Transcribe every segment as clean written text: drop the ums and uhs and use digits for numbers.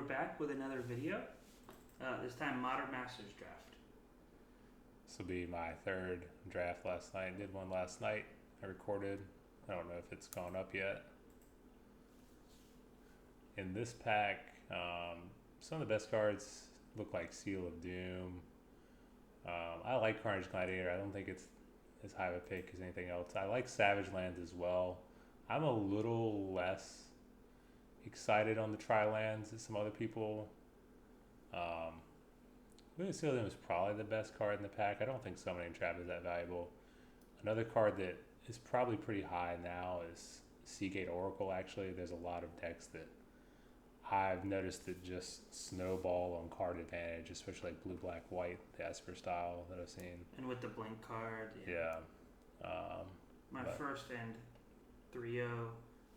we're back with another video. This time, Modern Masters Draft. This will be my third draft last night. Did one last night. I recorded. I don't know if it's gone up yet. In this pack, some of the best cards look like Seal of Doom. I like Carnage Gladiator. I don't think it's as high of a pick as anything else. I like Savage Lands as well. I'm a little less excited on the Tri-Lands as some other people. Really, Seal of Doom is probably the best card in the pack. I don't think Summoning Trap is that valuable. Another card that is probably pretty high now is Seagate Oracle. Actually, there's a lot of decks that I've noticed that just snowball on card advantage, especially like blue, black, white, the Esper style that I've seen. And with the blink card. Yeah. My first and 3-0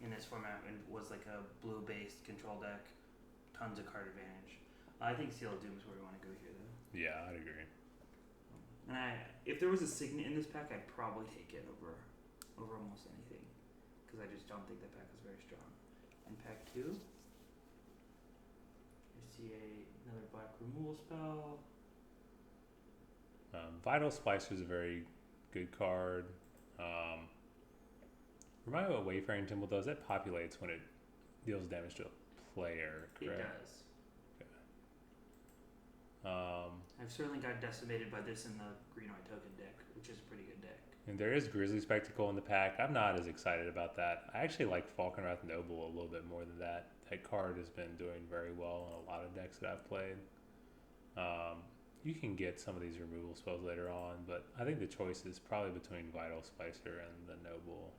in this format was like a blue-based control deck. Tons of card advantage. I think Seal of Doom is where we want to go here, though. Yeah, I'd agree. And if there was a Signet in this pack, I'd probably take it over almost anything, because I just don't think that pack is very strong. In pack 2, I see another black removal spell. Vital Splicer is a very good card. Remind me what Wayfaring Temple does. It populates when it deals damage to a player, correct? It does. I've certainly got decimated by this in the green-white token deck, which is a pretty good deck. And there is Grizzly Spectacle in the pack. I'm not as excited about that. I actually like Falkenrath Noble a little bit more than that. That card has been doing very well in a lot of decks that I've played. You can get some of these removal spells later on, but I think the choice is probably between Vital Splicer and the Noble.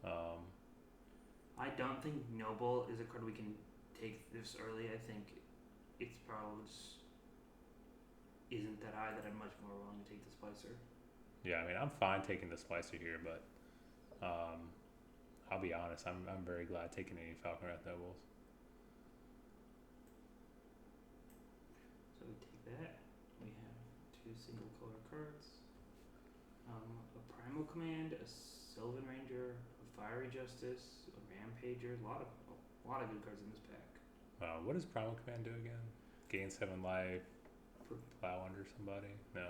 I don't think Noble is a card we can take this early. I think it's probably just isn't that high that I'm much more willing to take the Splicer. Yeah, I mean, I'm fine taking the Splicer here, but I'll be honest, I'm very glad taking any Falkenrath Nobles. So we take that. We have 2 single color cards. A Primal Command, a Sylvan Ranger, a Fiery Justice, a Rampager. A lot of good cards in this pack. What does Primal Command do again? Gain 7 life, plow under somebody? No.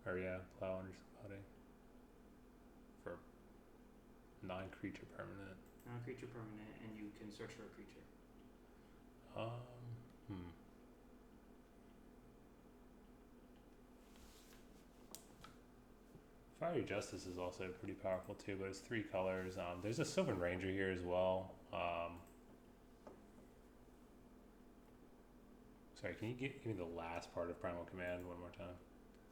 Or yeah, plow under somebody. For non-creature permanent. Non-creature permanent, and you can search for a creature. Fiery Justice is also pretty powerful too, but it's 3 colors. There's a Sylvan Ranger here as well. Sorry, can you give me the last part of Primal Command one more time?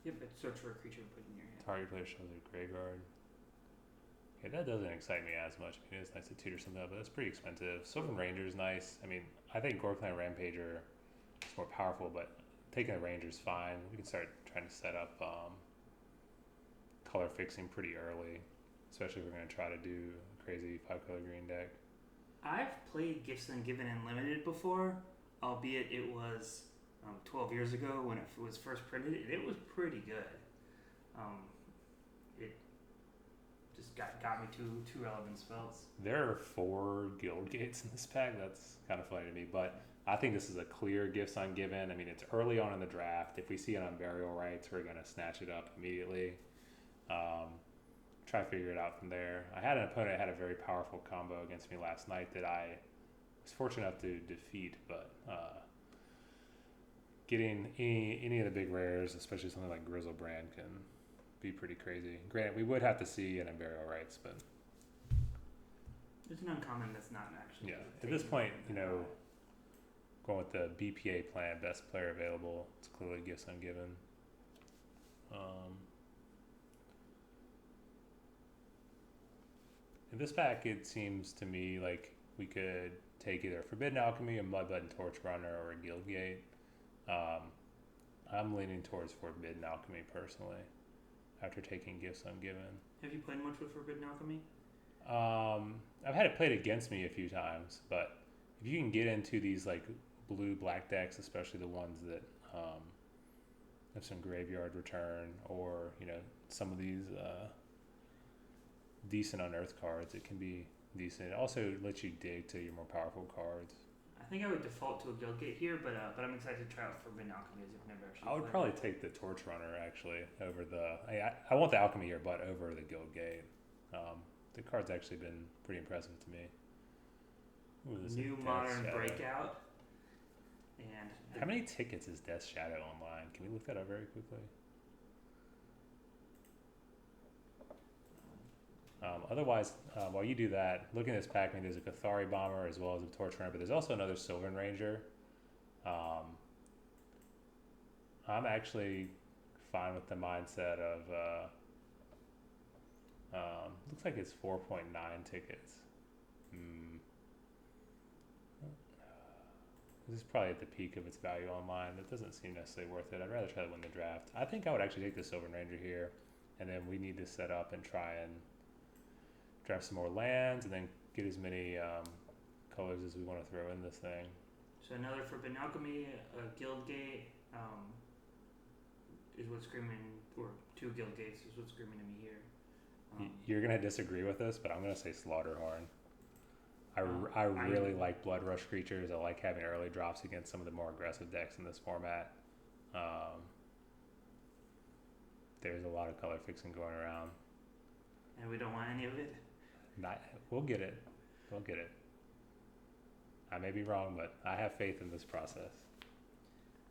Yep, it's search for a creature and put it in your hand. Target player shows their graveyard. Okay, that doesn't excite me as much. I mean, it's nice to tutor something up, but it's pretty expensive. Sylvan Ranger is nice. I mean, I think Gorkland Rampager is more powerful, but taking a Ranger is fine. We can start trying to set up color fixing pretty early, especially if we're going to try to do a crazy 5-color green deck. I've played Gifts Ungiven in Limited before, albeit it was 12 years ago when it was first printed, and it was pretty good. It just got me two relevant spells. There are 4 guild gates in this pack. That's kind of funny to me, but I think this is a clear Gifts Ungiven. I mean, it's early on in the draft. If we see it on Burial Rites, we're going to snatch it up immediately. Try to figure it out from there. I had an opponent that had a very powerful combo against me last night that I was fortunate enough to defeat, but getting any of the big rares, especially something like Grizzlebrand, can be pretty crazy. Granted, we would have to see it in Burial Rites, but it's an uncommon that's not actually. Yeah, at this point, going with the BPA plan, best player available, it's clearly Gifts Ungiven. In this pack, it seems to me like we could take either Forbidden Alchemy, a Mudblood and Torch Runner, or a Guildgate. I'm leaning towards Forbidden Alchemy personally, after taking Gifts Ungiven. Have you played much with Forbidden Alchemy? I've had it played against me a few times, but if you can get into these like blue-black decks, especially the ones that have some graveyard return, or some of these decent unearthed cards, it can be decent. It also lets you dig to your more powerful cards. I think I would default to a Guildgate here, but I'm excited to try out Forbidden Alchemy as I've never actually I would played probably it. take the Torch Runner actually over the. I want the Alchemy here, but over the Guildgate. The card's actually been pretty impressive to me. Ooh, this is New Death modern Shadow. breakout. And How many tickets is Death Shadow online? Can we look that up very quickly? Otherwise, while you do that, looking at this pack, I mean, there's a Cathari Bomber as well as a Torch Runner, but there's also another Sylvan Ranger. I'm actually fine with the mindset of, looks like it's 4.9 tickets. This is probably at the peak of its value online. That doesn't seem necessarily worth it. I'd rather try to win the draft. I think I would actually take the Sylvan Ranger here, and then we need to set up and try and draft some more lands, and then get as many colors as we want to throw in this thing. so another Forbidden Alchemy, a Guildgate, is what's screaming, or two Guildgates is what's screaming to me here. You're gonna disagree with this, but I'm gonna say Slaughterhorn. I really like Blood Rush creatures. I like having early drops against some of the more aggressive decks in this format. There's a lot of color fixing going around. And we don't want any of it? We'll get it. We'll get it. I may be wrong, but I have faith in this process.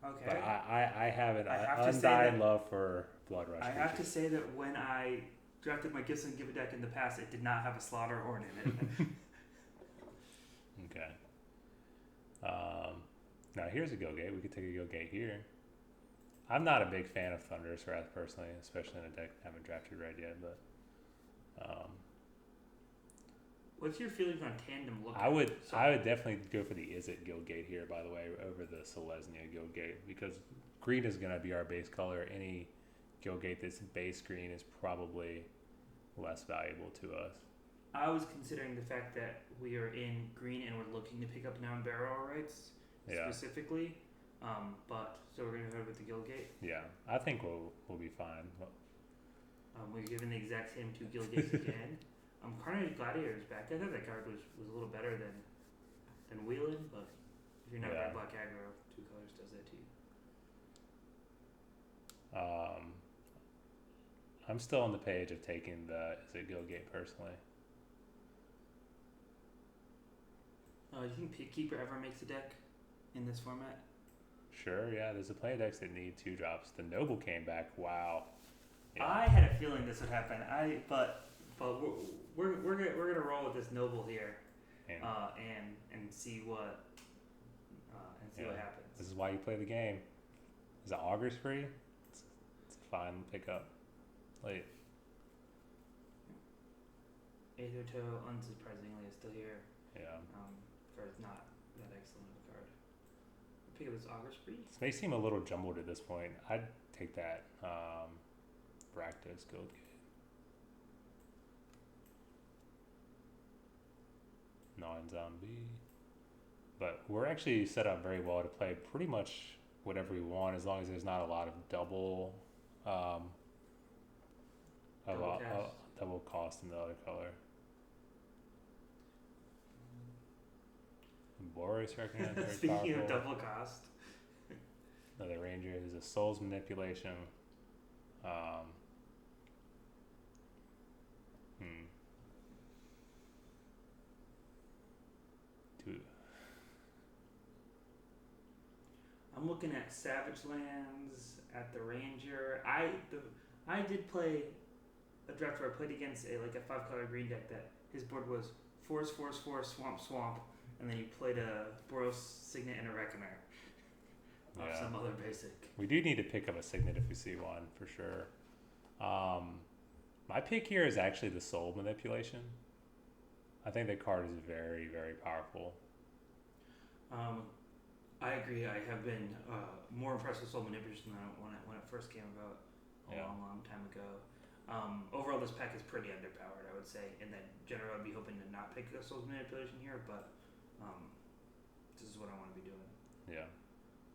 Okay. But I have an I have to say undying that- love for Blood Rush I creatures. have to say that when I drafted my Gifts and Give a deck in the past, it did not have a Slaughterhorn in it. Okay. Now here's a Guildgate. We could take a Guildgate here. I'm not a big fan of Thunderous Wrath personally, especially in a deck I haven't drafted red yet. But What's your feelings on tandem look? I would definitely go for the Izzet Guildgate here, by the way, over the Selesnya Guildgate, because green is going to be our base color. Any Guildgate that's base green is probably less valuable to us. I was considering the fact that we are in green and we're looking to pick up non-barrel rights specifically. But so we're gonna go with the Guildgate. Yeah, I think we'll be fine. We're given the exact same two Guildgates again. Carnage Gladiator is back. I thought that card was a little better than Wheelan, but if you're not red black aggro, two colors does that to you. I'm still on the page of taking the Guildgate personally. Do you think Keeper ever makes a deck in this format? Sure, yeah. There's a plenty of decks that need 2-drops. The Noble came back. Wow. Yeah. I had a feeling this would happen. But we're gonna roll with this Noble here, and see what what happens. This is why you play the game. Is it Augur's free? It's a fine pickup. Late. Aethertoe, unsurprisingly, is still here. Yeah. For not that excellent of a card. Pick up this Augur's free. This may seem a little jumbled at this point. I'd take that Rakdos Guildgate. Non-zombie. But we're actually set up very well to play pretty much whatever we want, as long as there's not a lot of double cost in the other color. Boris recognized. Speaking of double cost, another Ranger is a Soul's Manipulation. I'm looking at Savage Lands, at the Ranger. I did play a draft where I played against a 5-color green deck that his board was Force, Swamp, and then you played a Boros Signet and a Reckoner. Or some other basic. We do need to pick up a Signet if we see one, for sure. My pick here is actually the Soul Manipulation. I think that card is very, very powerful. I agree. I have been more impressed with Soul Manipulation than when it first came about a long time ago. Overall, this pack is pretty underpowered, I would say. And then, generally, I'd be hoping to not pick a Soul Manipulation here, but this is what I want to be doing. Yeah.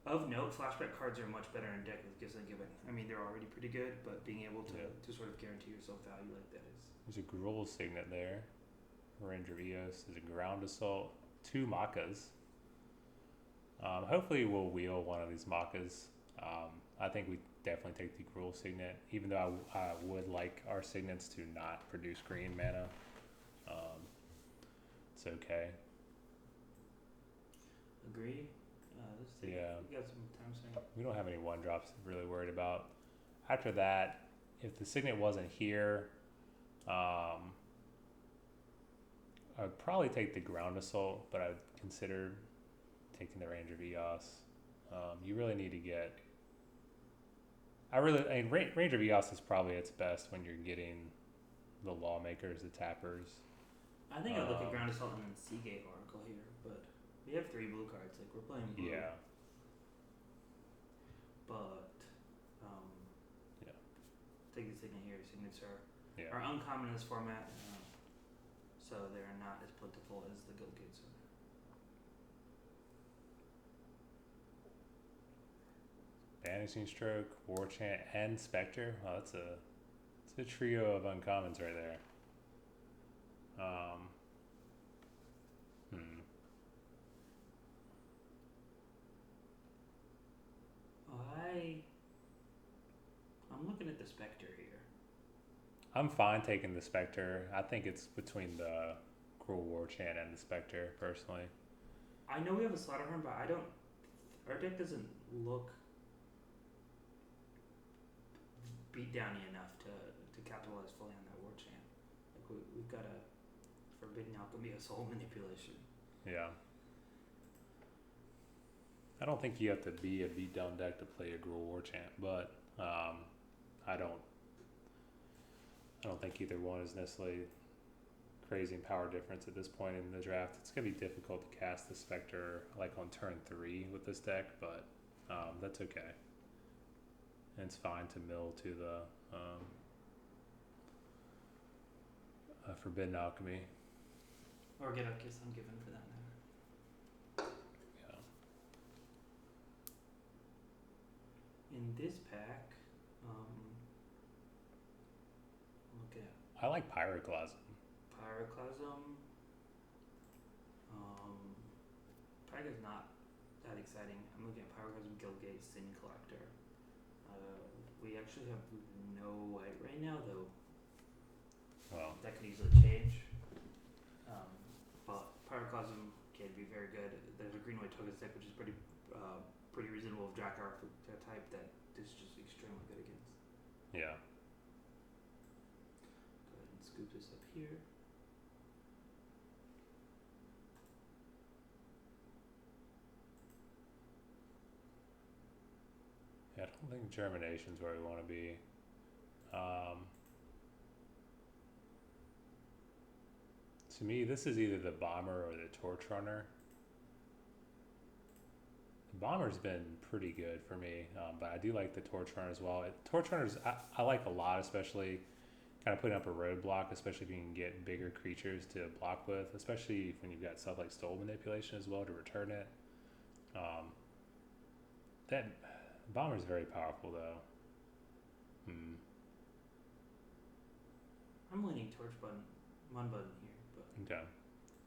Of note, flashback cards are much better in deck with Gifts Ungiven. I mean, they're already pretty good, but being able to sort of guarantee yourself value like that is. There's a Gruul Signet there. Ranger of Eos. There's a Ground Assault. 2 Makas. Hopefully we'll wheel one of these Makas. I think we definitely take the Gruul Signet, even though I would like our Signets to not produce green mana. It's okay. Agree. Let's see. Yeah. We got some time saying. We don't have any one drops to really worried about. After that, if the Signet wasn't here, I'd probably take the Ground Assault, but I'd consider taking the Ranger of Eos. You really need to get. Ranger of Eos is probably its best when you're getting the Lawmakers, the Tappers. I think I'd look at Ground Assault and then Seagate Oracle here, but we have 3 blue cards. Like, we're playing blue. Yeah. But, yeah. Take the Signet here. Signets are uncommon in this format, so they're not as plentiful as the Guildgates are. Banishing Stroke, War Chant, and Spectre. Oh, it's a trio of uncommons right there. I'm looking at the Spectre here. I'm fine taking the Spectre. I think it's between the Cruel War Chant and the Spectre, personally. I know we have a Slaughterhorn, but our deck doesn't look beat downy enough to capitalize fully on that War Chant. Like, we've got a Forbidden Alchemy of Soul Manipulation. Yeah. I don't think you have to be a beat down deck to play a Gruul War Chant, but I don't think either one is necessarily crazy in power difference at this point in the draft. It's gonna be difficult to cast the Spectre like on turn 3 with this deck, but that's okay. And it's fine to mill to the Forbidden Alchemy. Or get a Kiss Ungiven for that matter. Yeah. In this pack, look at I like Pyroclasm. Pyroclasm. Pyro's not that exciting. I'm looking at Pyroclasm, Guildgate, Sin Collector. We actually have no white right now, though. Well, that could easily change. But Pyroclasm can be very good. There's a green-white token deck which is pretty reasonable of Drakkar type that is just extremely good against. yeah. Go ahead and scoop this up here. Yeah, I don't think Germination's where we want to be. To me, this is either the Bomber or the Torch Runner. The Bomber's been pretty good for me, but I do like the Torch Runner as well. Torch Runners I like a lot, especially kind of putting up a roadblock, especially if you can get bigger creatures to block with, especially when you've got stuff like Soul Manipulation as well to return it. That Bomber's very powerful, though. I'm leaning Torch Button, Mun Button here, but Okay.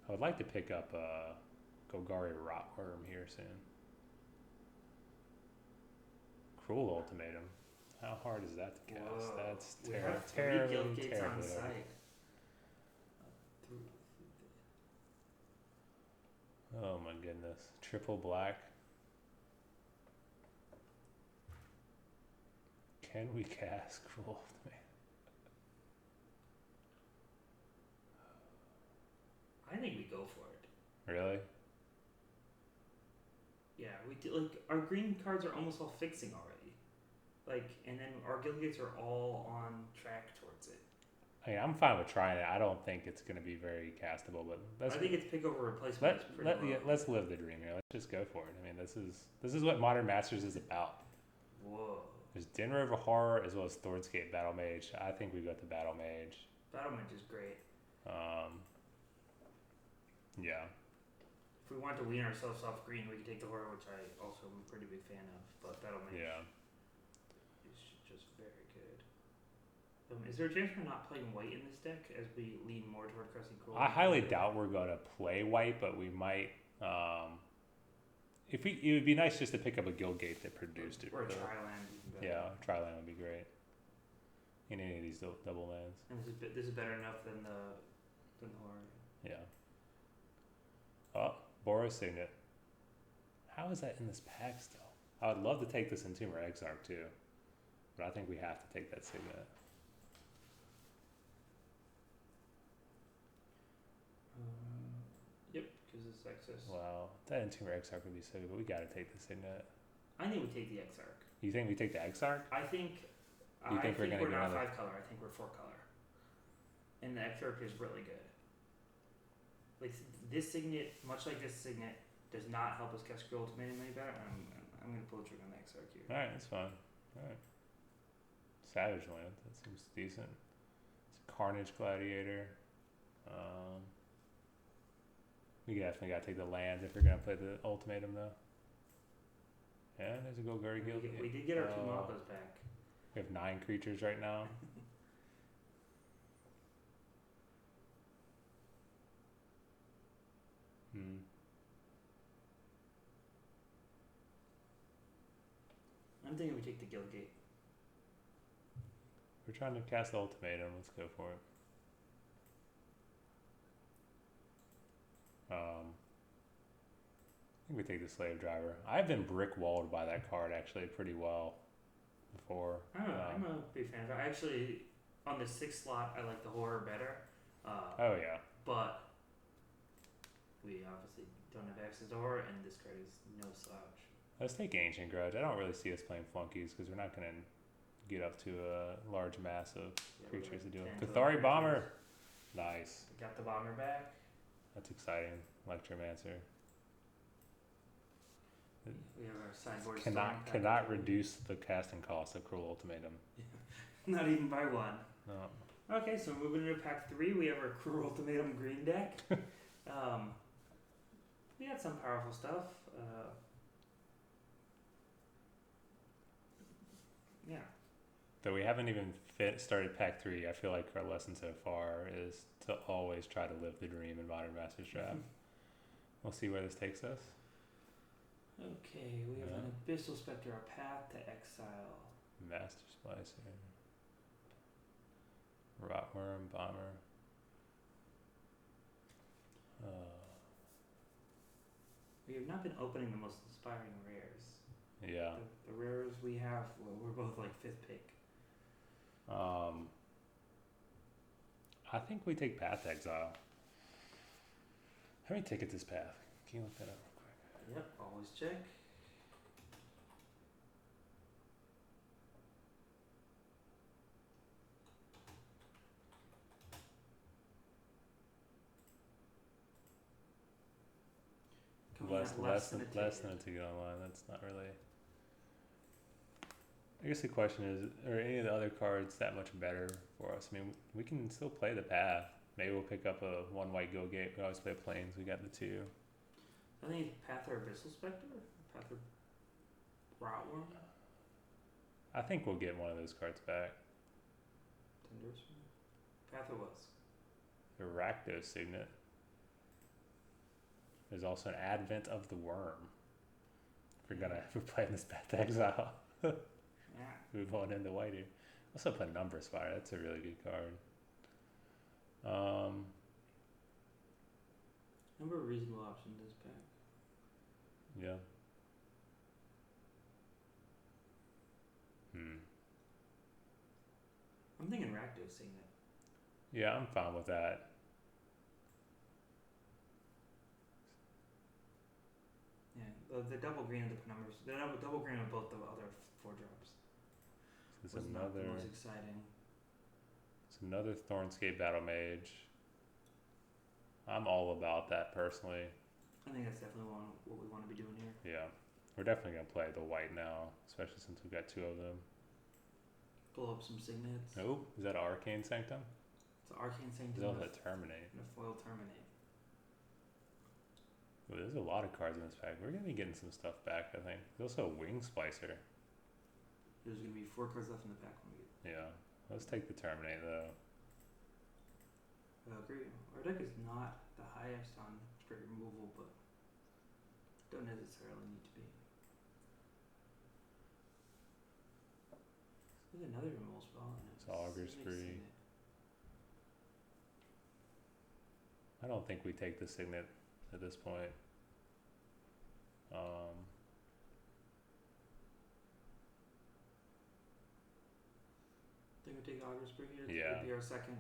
I would like to pick up Golgari Rotworm here soon. Cruel Ultimatum. How hard is that to cast? whoa. That's We have 3 terribly, Guildgates on terribly hard. site. Oh my goodness. Triple black. Can we cast Cruel Ultimatum? I think we go for it. Really? Yeah, we do. Like, our green cards are almost all fixing already. Like, and then our Guildgates are all on track towards it. I mean, I'm fine with trying it. I don't think it's going to be very castable, but I think it's pick over replacement. let's live the dream here. Let's just go for it. I mean, this is what Modern Masters is about. Whoa. There's Dinner of a Horror as well as Thornscape Battle Mage. I think we got the Battle Mage. Battle Mage is great. Yeah. If we want to wean ourselves off green, we can take the Horror, which I also am a pretty big fan of. But Battle Mage is just very good. Is there a chance we're not playing white in this deck as we lean more toward Crescent Cruel? I highly doubt we're going to play white, but we might it would be nice just to pick up a Guildgate that produced it. Or a though. Tri-Land. Even better. Yeah, Tri-Land would be great. In any of these double lands. And this is better enough than the horror. Yeah. Oh, Boros Signet. How is that in this pack still? I would love to take this Entomber Exarch too, but I think we have to take that Signet. Yep, because it's excess. Wow, that Entomber Exarch would be so good, but we gotta take the Signet. I think we take the Exarch. You think we take the Exarch? I think. You think we're gonna we're get not another- 5 color. I think we're 4 color. And the Exarch is really good. Like this Signet, much like this Signet, does not help us catch Girl Ultimatum any better. I'm gonna pull the trigger on the Exarch here. Alright, that's fine. Alright. Savage Land, that seems decent. It's a Carnage Gladiator. We definitely gotta take the lands if we're gonna play the Ultimatum though. Yeah, there's a Golgari Guild. We did get our 2 Malkos back. We have 9 creatures right now. I'm thinking we take the Guildgate. We're trying to cast the Ultimatum. Let's go for it. I think we take the Slave Driver. I've been brick walled by that card actually pretty well before. I don't know. I'm a big fan of it. I actually, on the 6th slot, I like the horror better. Oh yeah. But we obviously don't have access to horror, and this card is no slouch. Let's take Ancient Grudge. I don't really see us playing flunkies because we're not going to get up to a large mass of creatures to do it. Cathari Bomber. Nice. Got the bomber back. That's exciting. Electromancer. We have our sideboard. Cannot reduce the casting cost of Cruel Ultimatum. Not even by 1. No. Okay, so moving into pack 3, we have our Cruel Ultimatum green deck. We got some powerful stuff. Yeah. Though we haven't even started pack 3, I feel like our lesson so far is to always try to live the dream in Modern Master's Draft. We'll see where this takes us. Okay, we have an Abyssal Spectre, our path to exile. Master Splicer. Rotworm, Bomber. We have not been opening the most inspiring rares. Yeah. The rares we have, well, we're both like 5th pick. I think we take Path to Exile. How many tickets is Path? Can you look that up real quick? Yep, always check. Less than a ticket online. That's not really. I guess the question is, are any of the other cards that much better for us? I mean, we can still play the Path. Maybe we'll pick up a 1 white Guildgate. We always play Plains. We got the 2. I think it's Path or Abyssal Spectre? Path or Rotworm? I think we'll get one of those cards back. Path or was? The Rakdos Signet. There's also an Advent of the Worm. If we're playing this Path to Exile. Yeah. Move on into white here. Also play Number Spire. That's a really good card. Number of reasonable options this pack. Yeah. I'm thinking Rakdos Signet. Yeah, I'm fine with that. Yeah, the double green of the numbers. The double green of both the other 4 drops. This was is not the another. most exciting. It's another Thornscape Battle Mage. I'm all about that personally. I think that's definitely what we want to be doing here. Yeah, we're definitely gonna play the white now, especially since we've got 2 of them. Pull up some signets. Oh, is that Arcane Sanctum? It's an Arcane Sanctum. Is that Terminate? And a foil Terminate. Well, there's a lot of cards in this pack. We're gonna be getting some stuff back, I think. There's also a Wing Splicer. There's gonna be 4 cards left in the pack when we get. Yeah, let's take the Terminate though. I agree. Our deck is not the highest on straight removal, but don't necessarily need to be. There's another removal spell and It's Augur Spree. I don't think we take the Signet at this point. Think we take Augur Spree here? Yeah. It'd be our second.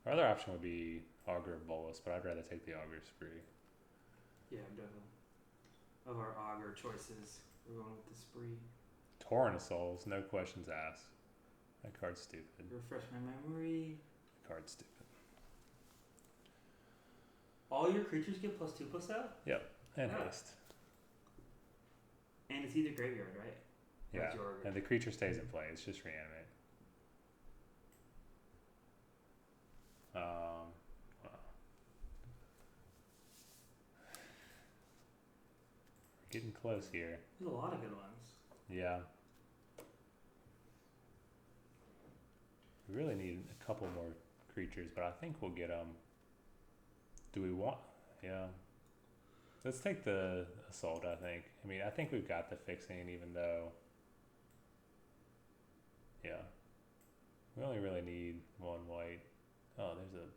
Our other option would be Augur Bolus, but I'd rather take the Augur Spree. Yeah, definitely. Of our Augur choices, we're going with the Spree. Torrent of Souls, no questions asked. That card's stupid. Refresh my memory. Card's stupid. All your creatures get +2/+out? Yep, and Yeah. haste. And it's either graveyard, right? Yeah, That's your Augur. and the creature stays in play. It's just reanimate. Wow. We're getting close here. There's a lot of good ones. Yeah. We really need a couple more creatures, but I think we'll get them. Do we want? Yeah. Let's take the Assault, I think. I mean, I think we've got the fixing, even though. Yeah. We only really need one white. Oh, it's a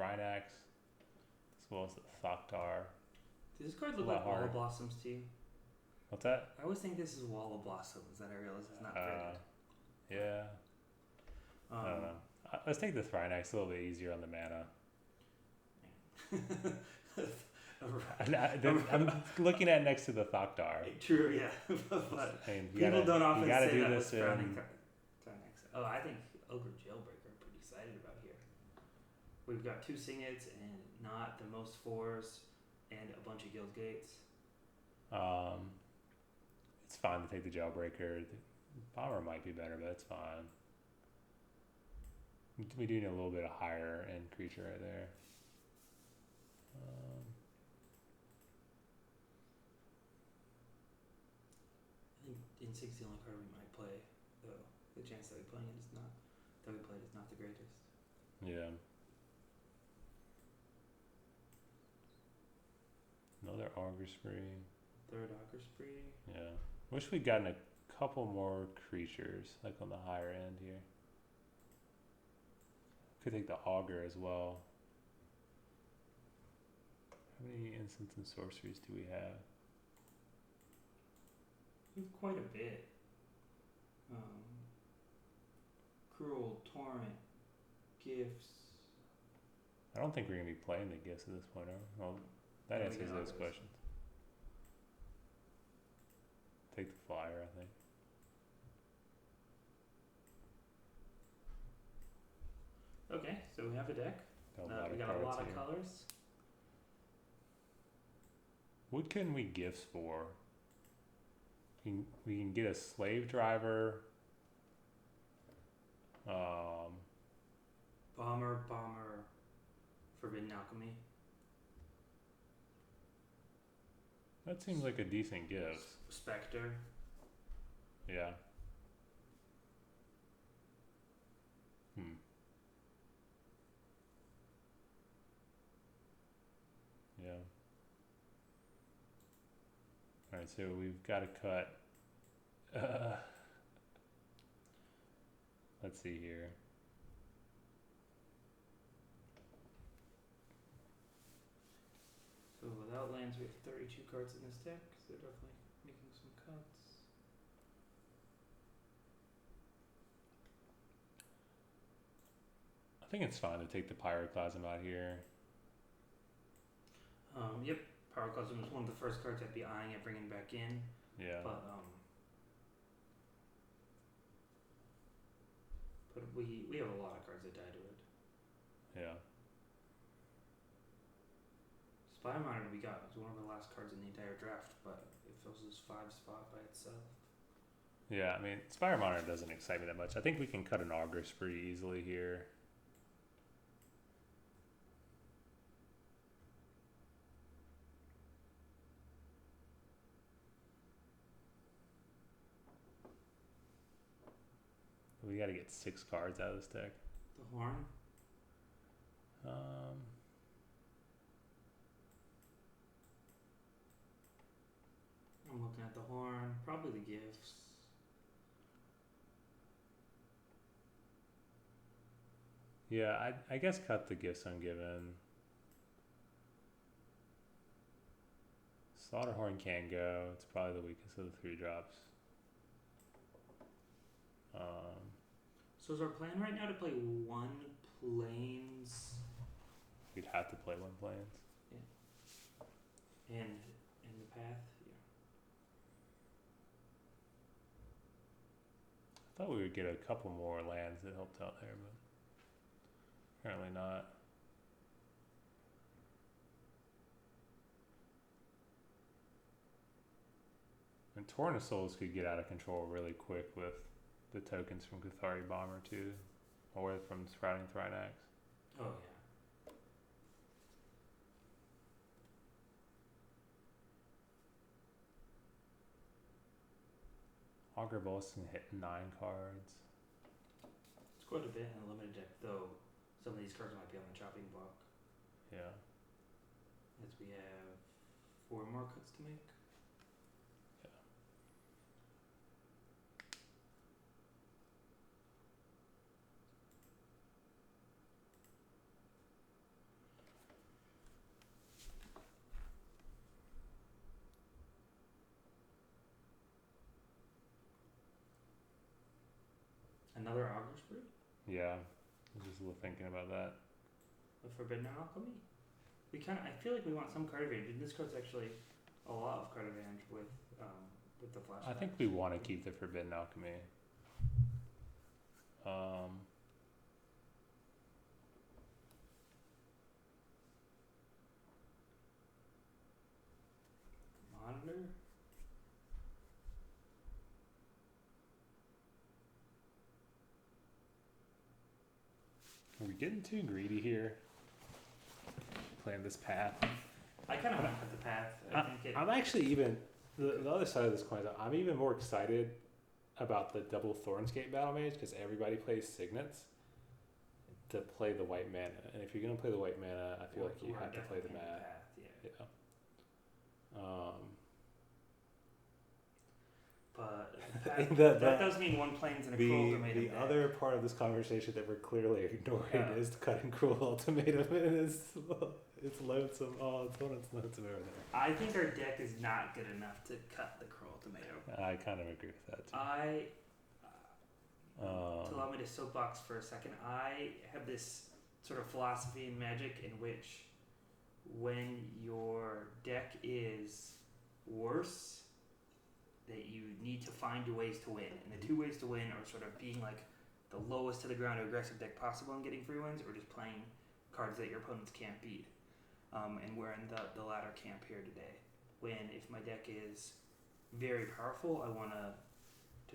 Thrynax, as well as the Thoktar. Does this card look A lot like Wall harder. of Blossoms to you? What's that? I always think this is Wall of Blossoms, then I realize it's not printed. Yeah. I don't know. Let's take the Thrynax. It's a little bit easier on the mana. I'm looking at next to the Thoktar. True, yeah. But I mean, people don't often you gotta say do that this with Frowning in. Thrynax. Oh, I think Ogre Jailbreaker I'm pretty excited about here. We've got 2 Signets and not the most 4s and a bunch of Guild Gates. It's fine to take the Jailbreaker. The Bomber might be better, but it's fine. We do need a little bit of higher end creature right there. I think Insight's the only card we might play, though. The chance that we play it is not the greatest. Yeah. Another Augur Spree. Third Augur Spree. Yeah. Wish we'd gotten a couple more creatures, like on the higher end here. Could take the Augur as well. How many instants and sorceries do we have? We have quite a bit. Cruel, Torrent, Gifts. I don't think we're going to be playing the gifts at this point, are we? Well, that No, we answers can those always. questions. Take the flyer, I think. Okay, so we have a deck. Got We got a cards lot of here. colors. What can we gifts for? We can get a slave driver. Bomber, Forbidden Alchemy. That seems like a decent gift. Spectre. Yeah. Yeah. Alright, so we've got to cut. Let's see here. So without lands, we have 32 cards in this deck, so definitely making some cuts. I think it's fine to take the Pyroclasm out here. Yep, Pyroclasm was one of the first cards I'd be eyeing at bringing back in, Yeah. but we have a lot of cards that die to it. Yeah. Spy Monitor we got was one of the last cards in the entire draft, but it fills this 5 spot by itself. Yeah, I mean, Spire Monitor doesn't excite me that much. I think we can cut an Augur Spree easily here. We got to get 6 cards out of this deck. The Horn. looking at the horn. Probably the gifts. Yeah, I guess cut the gifts ungiven. Slaughterhorn can go. It's probably the weakest of the 3 drops. So is our plan right now to play 1 plains We'd have to play 1 plains. and in the path? Yeah. I thought we would get a couple more lands that helped out there, but apparently not. And Torrent of Souls could get out of control really quick with the tokens from Cathari Bomber too, or from Sprouting Thrynax. Oh yeah. Augur Bolts can hit 9 cards. It's quite a bit in a limited deck, though. Some of these cards might be on the chopping block. Yeah. As we have 4 more cuts to make. Another Augur Spree? Yeah. I was just thinking about that. The Forbidden Alchemy? I feel like we want some card advantage, and this card's actually a lot of card advantage with the flash. I think we want to keep the Forbidden Alchemy. Monitor? Are we getting too greedy here? Playing this path. I kind of want to cut the path. I'm actually even the other side of this coin. I'm even more excited about the double Thornscape Battle Mage because everybody plays Signets to play the white mana, and if you're gonna play the white mana, I feel like you have to play the math. Yeah. But that does mean 1 plains and a cruel ultimatum. The other part of this conversation that we're clearly ignoring is cutting cruel ultimatum, and it's lonesome. Oh, it's lonesome over there. I think our deck is not good enough to cut the cruel ultimatum. I kind of agree with that too. To allow me to soapbox for a second, I have this sort of philosophy in Magic in which when your deck is worse, that you need to find ways to win. And the 2 ways to win are sort of being like the lowest to the ground aggressive deck possible and getting free wins, or just playing cards that your opponents can't beat. And we're in the latter camp here today. When if my deck is very powerful, I want to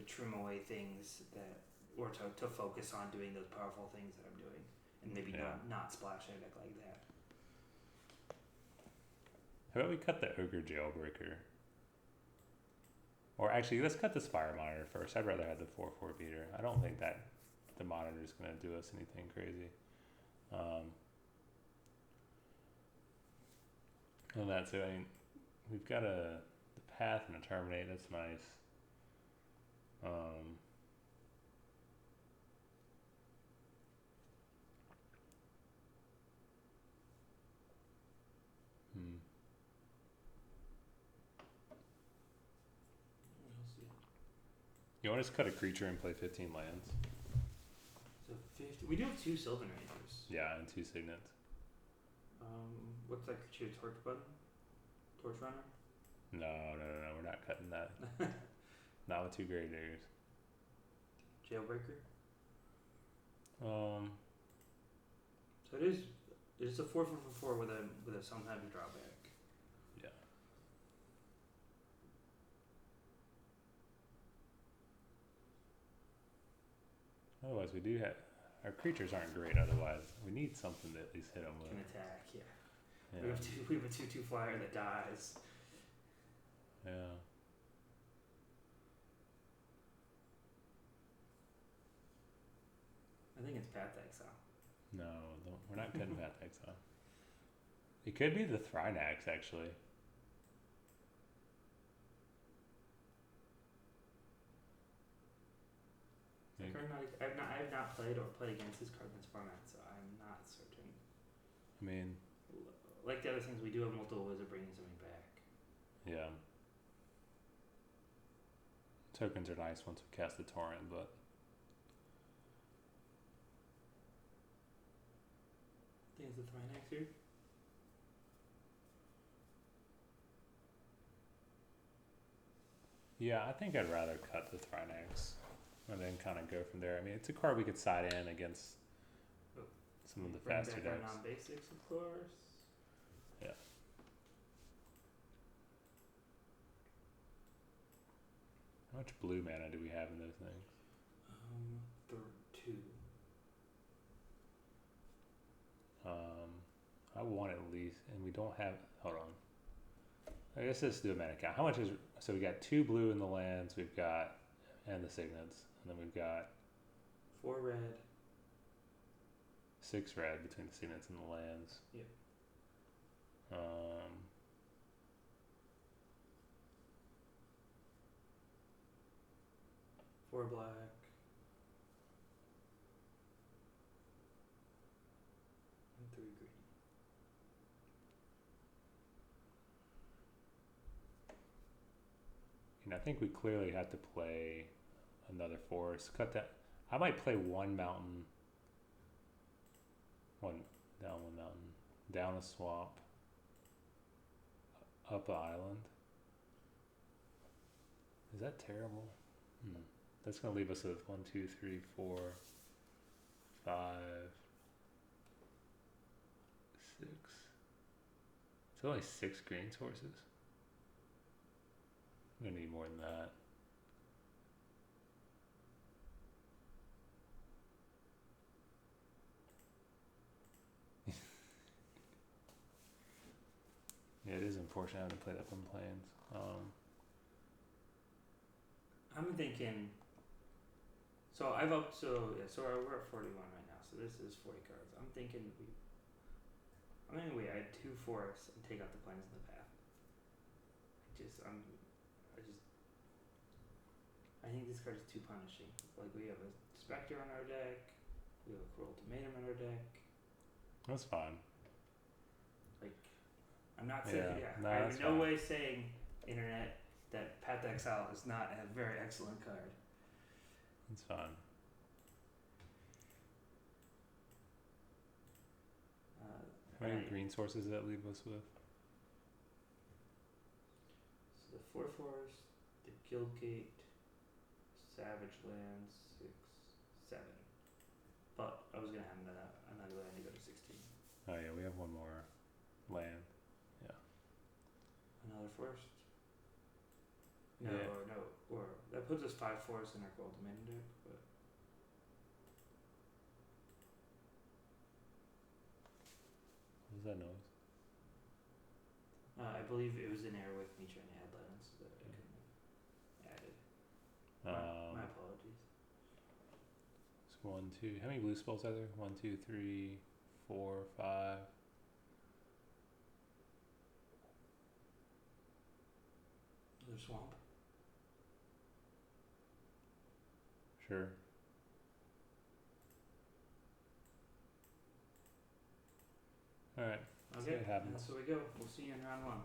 trim away things that, or to focus on doing those powerful things that I'm doing, and maybe not splash a deck like that. How about we cut the Ogre Jailbreaker? Or actually, let's cut the Spire Monitor first. I'd rather have the 4/4 beater. I don't think that the monitor is going to do us anything crazy. And that's it. I mean, we've got the path and a terminate. That's nice. You want to just cut a creature and play 15 lands? So 50. We do have 2 Sylvan Rangers. Yeah, and 2 Signets. What's that creature? Torch button? Torch runner? No, we're not cutting that. Not with 2 Grave Diggers. Jailbreaker? So it's a 4/4 with a sometimes drawback. Yeah. Otherwise, we do have our creatures aren't great. Otherwise, we need something to at least hit them with. Can attack, yeah. We have a 2/2 flyer that dies. Yeah. I think it's Path Exile. No, we're not cutting Path Exile. It could be the Thrynax, actually. not played or played against this card in this format, so I'm not certain. I mean, Like the other things, we do have multiple ways of bringing something back. yeah. Tokens are nice once we cast the torrent, but I think it's the Thrynax here. yeah, I think I'd rather cut the Thrynax and then kind of go from there. I mean, it's a card we could side in against some of the Bring faster back our decks. non-basics, of course. Yeah. How much blue mana do we have in those things? 2. I want at least, and we don't have. Hold on. I guess let's do a mana count. How much is? So we got 2 blue in the lands. We've got, and the signets, and then we've got 4 red. 6 red between the signets and the lands. Yep. 4 black. And 3 green. And I think we clearly have to play another forest. Cut that. I might play one mountain. One mountain, down a swamp, up an island. Is that terrible? That's gonna leave us with 1, 2, 3, 4, 5, 6. It's only 6 green sources. I'm gonna need more than that. Yeah, it is unfortunate having to play that from planes. I'm thinking. So I've up. So yeah. So we're at 41 right now. So this is 40 cards. I'm thinking we add 2 forests and take out the plains in the path. I think this card is too punishing. Like we have a Spectre on our deck. We have a Cruel Ultimatum on our deck. That's fine. Like, I'm not saying. Yeah, Yeah, no, I'm that's in no fine. way saying, internet, that Path to Exile is not a very excellent card. It's fine. How many green sources does that leave us with? So the 4 forest, the Guildgate, Savage Lands, 6, 7. But I was gonna have another land to go to 16. Oh yeah, we have one more land. Another forest. No, Yeah. or that puts us 5 forests in our Ultimatum deck, but. What was that noise? I believe it was in air with me trying to add lands that I couldn't have added. My apologies. So 1, 2. How many blue spells are there? 1, 2, 3, 4, 5. Another swamp. Sure. All right. Okay, it happens. that's where we go. We'll see you in round 1.